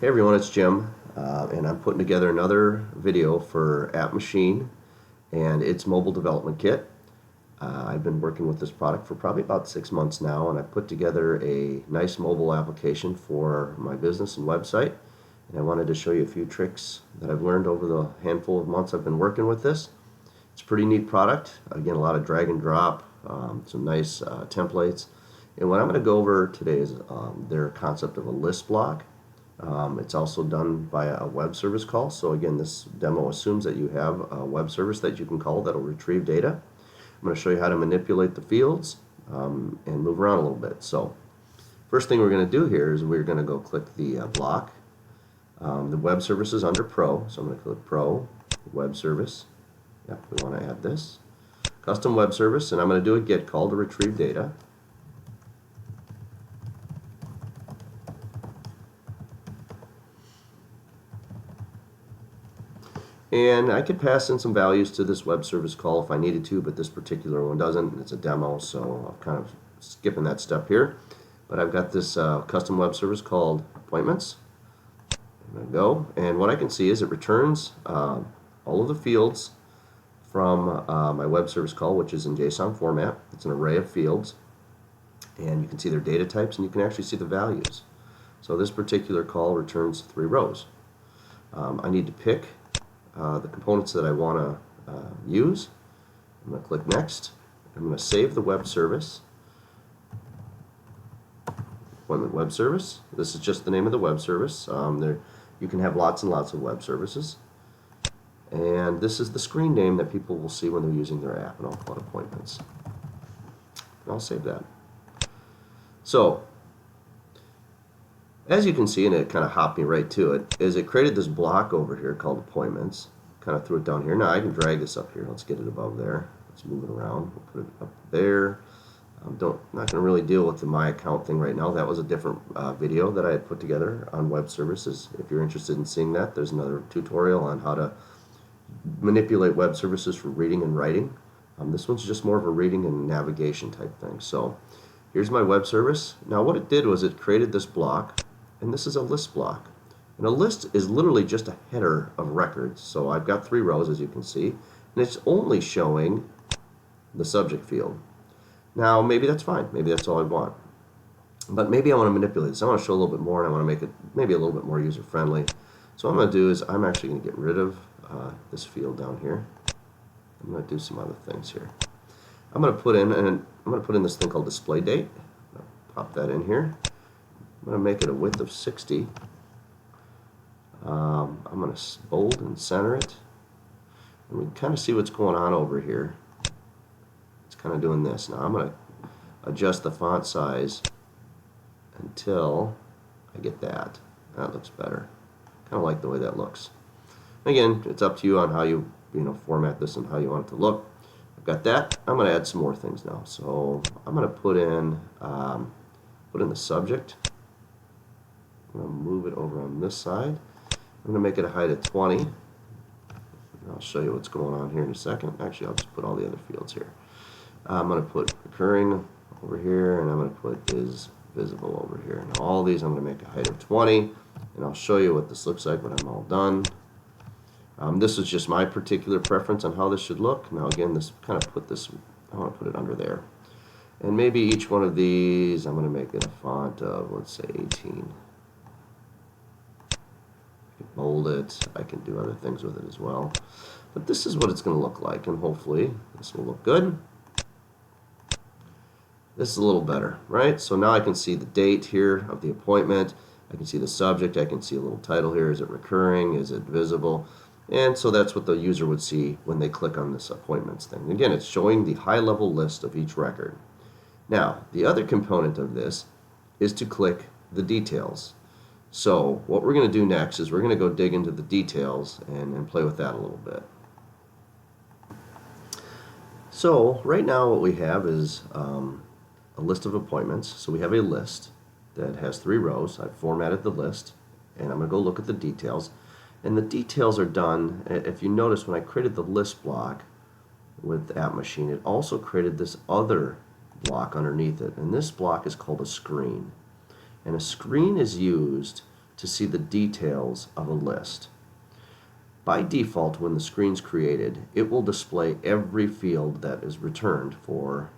Hey everyone, it's Jim, and I'm putting together another video for AppMachine and its mobile development kit. I've been working with this product for probably about 6 months now, and I put together a nice mobile application for my business and website. And I wanted to show you a few tricks that I've learned over the handful of months I've been working with this. It's a pretty neat product. Again, a lot of drag and drop, some nice templates. And what I'm going to go over today is their concept of a list block. It's also done by a web service call. So again, this demo assumes that you have a web service that you can call that'll retrieve data. I'm going to show you how to manipulate the fields and move around a little bit. So first thing we're going to do here is we're going to go click the block. The web service is under Pro, so I'm going to click Pro, Web Service. Yep, we want to add this. Custom Web Service, and I'm going to do a GET call to retrieve data. And I could pass in some values to this web service call if I needed to, but this particular one doesn't. It's a demo, so I'm kind of skipping that step here. But I've got this custom web service called Appointments. I'm going to go, and what I can see is it returns all of the fields from my web service call, which is in JSON format. It's an array of fields, and you can see their data types, and you can actually see the values. So this particular call returns 3 rows. I need to pick the components that I want to use. I'm going to click Next. I'm going to save the web service. Appointment web service. This is just the name of the web service. You can have lots and lots of web services. And this is the screen name that people will see when they're using their app, and I'll call it Appointments. And I'll save that. So, as you can see, and it kind of hopped me right to it, is it created this block over here called Appointments. Kind of threw it down here. Now I can drag this up here. Let's get it above there. Let's move it around. We'll put it up there. Not going to really deal with the My Account thing right now. That was a different video that I had put together on web services. If you're interested in seeing that, there's another tutorial on how to manipulate web services for reading and writing. This one's just more of a reading and navigation type thing. So here's my web service. Now what it did was it created this block, and this is a list block. And a list is literally just a header of records. So I've got 3 rows, as you can see, and it's only showing the subject field. Now maybe that's fine. Maybe that's all I want. But maybe I want to manipulate this. I want to show a little bit more, and I want to make it maybe a little bit more user-friendly. So what I'm going to do is I'm actually going to get rid of this field down here. I'm going to do some other things here. I'm going to put in this thing called display date. I'll pop that in here. I'm going to make it a width of 60. I'm going to bold and center it. And we can kind of see what's going on over here. It's kind of doing this. Now I'm going to adjust the font size until I get that. That looks better. Kind of like the way that looks. Again, it's up to you on how you format this and how you want it to look. I've got that. I'm going to add some more things now. So I'm going to put in the subject. I'm going to move it over on this side. I'm going to make it a height of 20. I'll show you what's going on here in a second. Actually, I'll just put all the other fields here. I'm going to put recurring over here, and I'm going to put is visible over here. Now all these I'm going to make a height of 20, and I'll show you what this looks like when I'm all done. This is just my particular preference on how this should look. Now again, I want to put it under there. And maybe each one of these, I'm going to make it a font of, let's say, 18. Bold it. I can do other things with it as well. But this is what it's going to look like, and hopefully this will look good. This is a little better, right? So now I can see the date here of the appointment. I can see the subject. I can see a little title here. Is it recurring? Is it visible? And so that's what the user would see when they click on this appointments thing. Again, it's showing the high-level list of each record. Now, the other component of this is to click the details. So what we're going to do next is we're going to go dig into the details and play with that a little bit. So right now what we have is a list of appointments. So we have a list that has 3 rows. I've formatted the list, and I'm going to go look at the details. And the details are done, if you notice when I created the list block with AppMachine, it also created this other block underneath it. And this block is called a screen. And a screen is used to see the details of a list. By default, when the screen's created, it will display every field that is returned for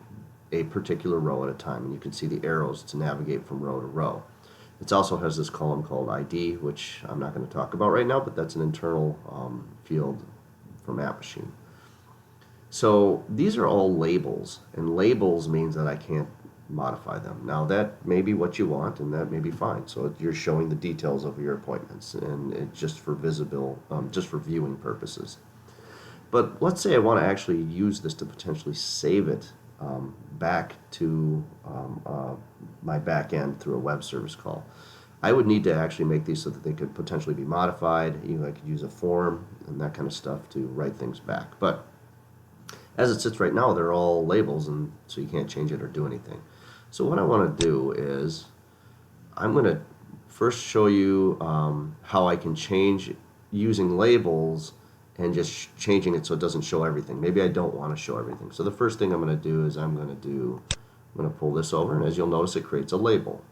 a particular row at a time, and you can see the arrows to navigate from row to row. It also has this column called ID, which I'm not going to talk about right now, but that's an internal field from AppMachine. So these are all labels, and labels means that I can't modify them. Now that may be what you want, and that may be fine. So you're showing the details of your appointments, and it's just for just for viewing purposes. But let's say I want to actually use this to potentially save it back to my back end through a web service call. I would need to actually make these so that they could potentially be modified. I could use a form and that kind of stuff to write things back. But as it sits right now, they're all labels, and so you can't change it or do anything. So what I want to do is I'm going to first show you how I can change using labels and just changing it so it doesn't show everything. Maybe I don't want to show everything. So the first thing I'm going to do is I'm going to pull this over, and as you'll notice, it creates a label.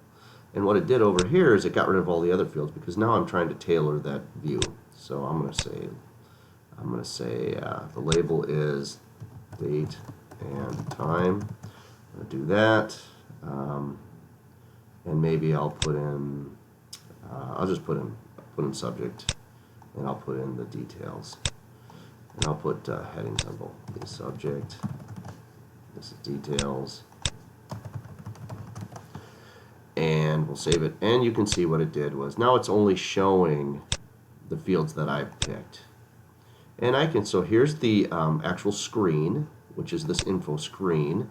And what it did over here is it got rid of all the other fields because now I'm trying to tailor that view. So I'm going to say the label is date and time. I'm going to do that, and maybe I'll put in I'll just put in subject, and I'll put in the details, and I'll put headings on both. The subject, this is details, and we'll save it. And you can see what it did was now it's only showing the fields that I picked. And so here's the actual screen, which is this info screen.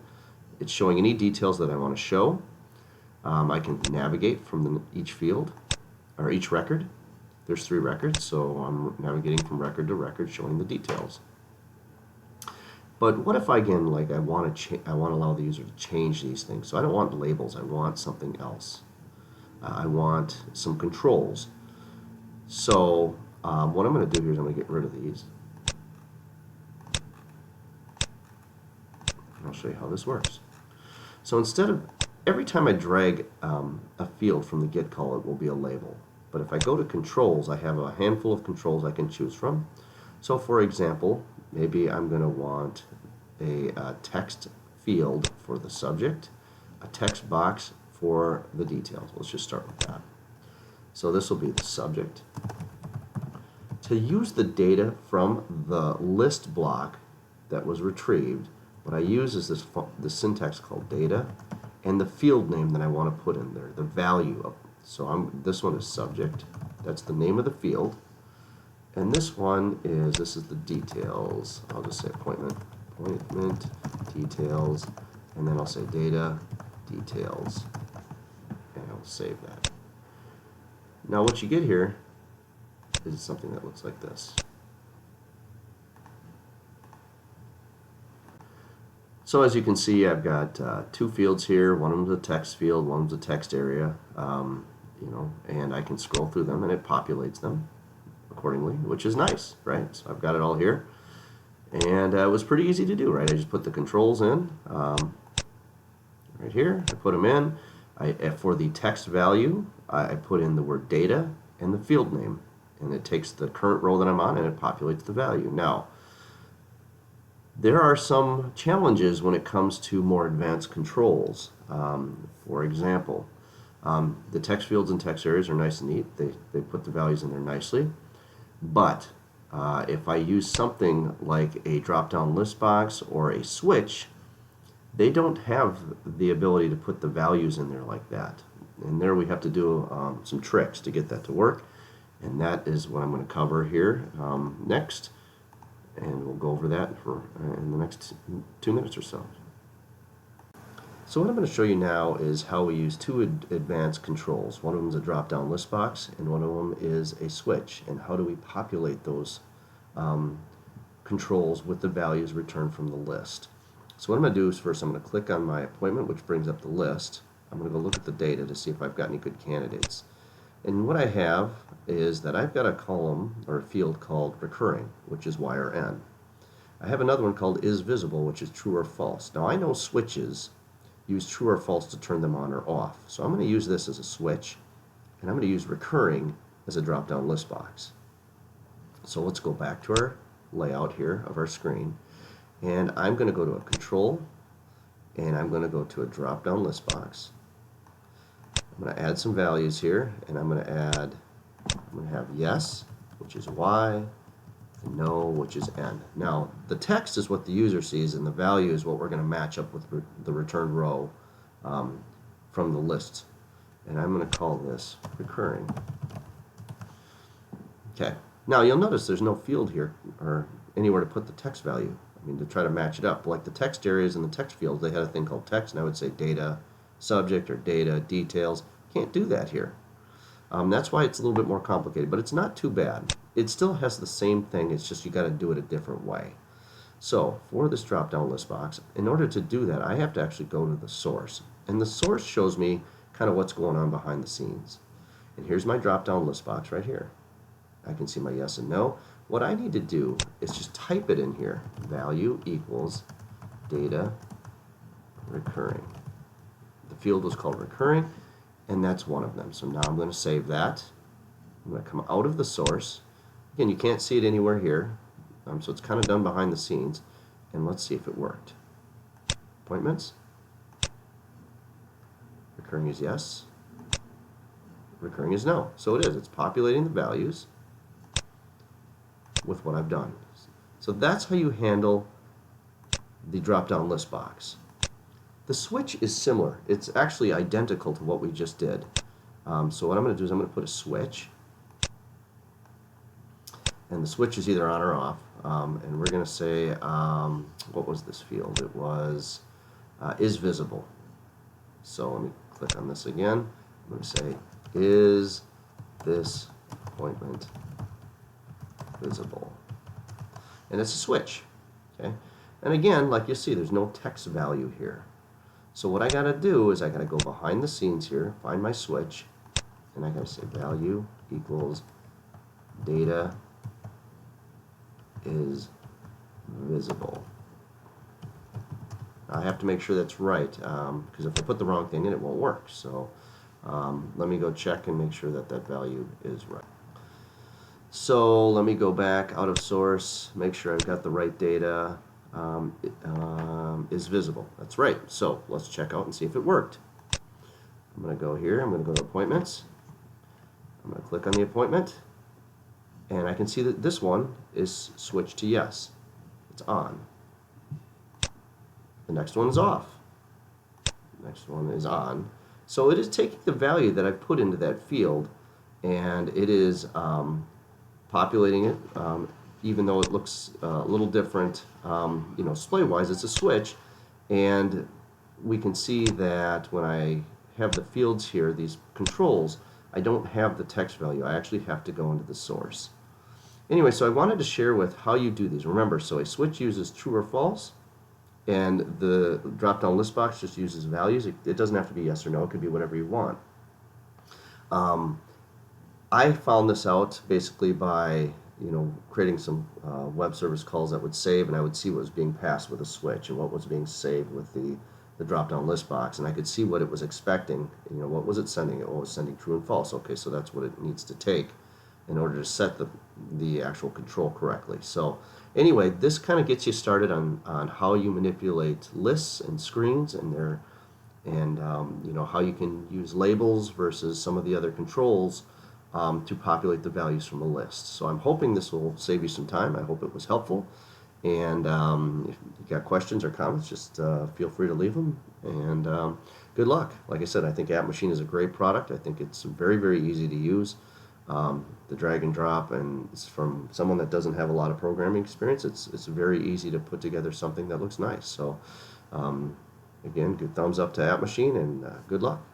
It's showing any details that I want to show. I can navigate from each field, or each record. There's 3 records, so I'm navigating from record to record, showing the details. But what if I want to allow the user to change these things? So I don't want labels. I want something else. I want some controls. So what I'm going to do here is I'm going to get rid of these. I'll show you how this works. So instead of every time I drag a field from the get call, it will be a label. But if I go to controls, I have a handful of controls I can choose from. So for example, maybe I'm going to want a text field for the subject, a text box for the details. Let's just start with that. So this will be the subject. To use the data from the list block that was retrieved, what I use is this syntax called data and the field name that I want to put in there, the value of. So this one is subject. That's the name of the field. And this is the details. I'll just say appointment details, and then I'll say data details, and I'll save that. Now what you get here is something that looks like this. So as you can see, I've got 2 fields here. One of them is a text field, one of them is a text area, and I can scroll through them and it populates them accordingly, which is nice, right? So I've got it all here, and it was pretty easy to do, right? I just put the controls in right here. I put them in. For the text value, I put in the word data and the field name, and it takes the current row that I'm on and it populates the value. Now, there are some challenges when it comes to more advanced controls. For example, the text fields and text areas are nice and neat. They put the values in there nicely. But if I use something like a drop-down list box or a switch, they don't have the ability to put the values in there like that. And there we have to do some tricks to get that to work. And that is what I'm going to cover here next. And we'll go over that in the next 2 minutes or so. So what I'm going to show you now is how we use 2 advanced controls. One of them is a drop-down list box, and one of them is a switch. And how do we populate those controls with the values returned from the list? So what I'm going to do is first I'm going to click on my appointment, which brings up the list. I'm going to go look at the data to see if I've got any good candidates. And what I have is that I've got a column or a field called recurring, which is Y or N. I have another one called is visible, which is true or false. Now I know switches use true or false to turn them on or off. So I'm going to use this as a switch and I'm going to use recurring as a drop-down list box. So let's go back to our layout here of our screen, and I'm going to go to a control, and I'm going to go to a drop-down list box. I'm going to add some values here, and I'm going to have yes, which is Y, and no, which is N. Now, the text is what the user sees, and the value is what we're going to match up with the returned row from the list. And I'm going to call this recurring. Okay. Now, you'll notice there's no field here or anywhere to put the text value. I mean, to try to match it up. Like the text areas and the text fields, they had a thing called text, and I would say data subject or data details. Can't do that here. That's why it's a little bit more complicated, but it's not too bad. It still has the same thing, it's just you got to do it a different way. So for this drop-down list box, in order to do that, I have to actually go to the source. And the source shows me kind of what's going on behind the scenes. And here's my drop-down list box right here. I can see my yes and no. What I need to do is just type it in here. Value equals data recurring. The field was called recurring, and that's one of them. So now I'm going to save that. I'm going to come out of the source. Again, you can't see it anywhere here, so it's kind of done behind the scenes. And let's see if it worked. Appointments. Recurring is yes. Recurring is no. So it is. It's populating the values with what I've done. So that's how you handle the drop-down list box. The switch is similar. It's actually identical to what we just did. So what I'm going to do is I'm going to put a switch. And the switch is either on or off. And we're going to say, what was this field? It was is visible. So let me click on this again. I'm going to say, is this appointment visible? And it's a switch. Okay. And again, like you see, there's no text value here. So what I got to do is I got to go behind the scenes here, find my switch, and I got to say value equals data is visible. I have to make sure that's right, because if I put the wrong thing in, it won't work. So let me go check and make sure that that value is right. So let me go back out of source, make sure I've got the right data. Is visible. That's right. So let's check out and see if it worked. I'm going to go here. I'm going to go to appointments. I'm going to click on the appointment, and I can see that this one is switched to yes. It's on. The next one is off. The next one is on. So it is taking the value that I've put into that field, and it is populating it. Even though it looks a little different, display-wise, it's a switch, and we can see that when I have the fields here, these controls, I don't have the text value. I actually have to go into the source. Anyway, so I wanted to share with how you do these. Remember, so a switch uses true or false, and the drop-down list box just uses values. It doesn't have to be yes or no. It could be whatever you want. I found this out basically by creating some web service calls that would save, and I would see what was being passed with a switch and what was being saved with the drop-down list box, and I could see what it was expecting. What was it sending? It was sending true and false. Okay, so that's what it needs to take in order to set the actual control correctly. So anyway, this kind of gets you started on how you manipulate lists and screens and how you can use labels versus some of the other controls to populate the values from a list. So I'm hoping this will save you some time. I hope it was helpful. And if you got questions or comments, just feel free to leave them. And good luck. Like I said, I think AppMachine is a great product. I think it's very, very easy to use. The drag and drop, and it's from someone that doesn't have a lot of programming experience. It's very easy to put together something that looks nice. So again, good thumbs up to AppMachine, and good luck.